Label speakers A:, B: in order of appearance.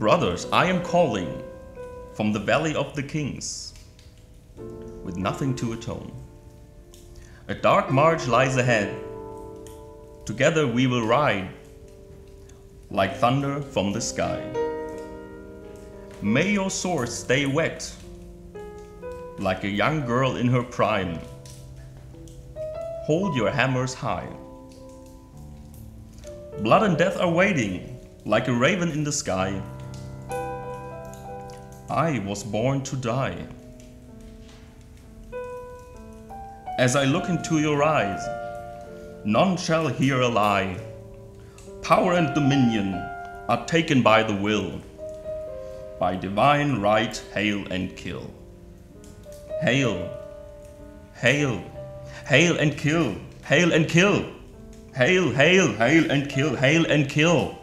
A: Brothers, I am calling from the valley of the kings, with nothing to atone. A dark march lies ahead. Together we will ride, like thunder from the sky. May your swords stay wet, like a young girl in her prime. Hold your hammers high. Blood and death are waiting, like a raven in the sky. I was born to die. As I look into your eyes, none shall hear a lie. Power and dominion are taken by the will. By divine right, hail and kill. Hail, hail, hail and kill, hail and kill. Hail, hail, hail and kill, hail and kill.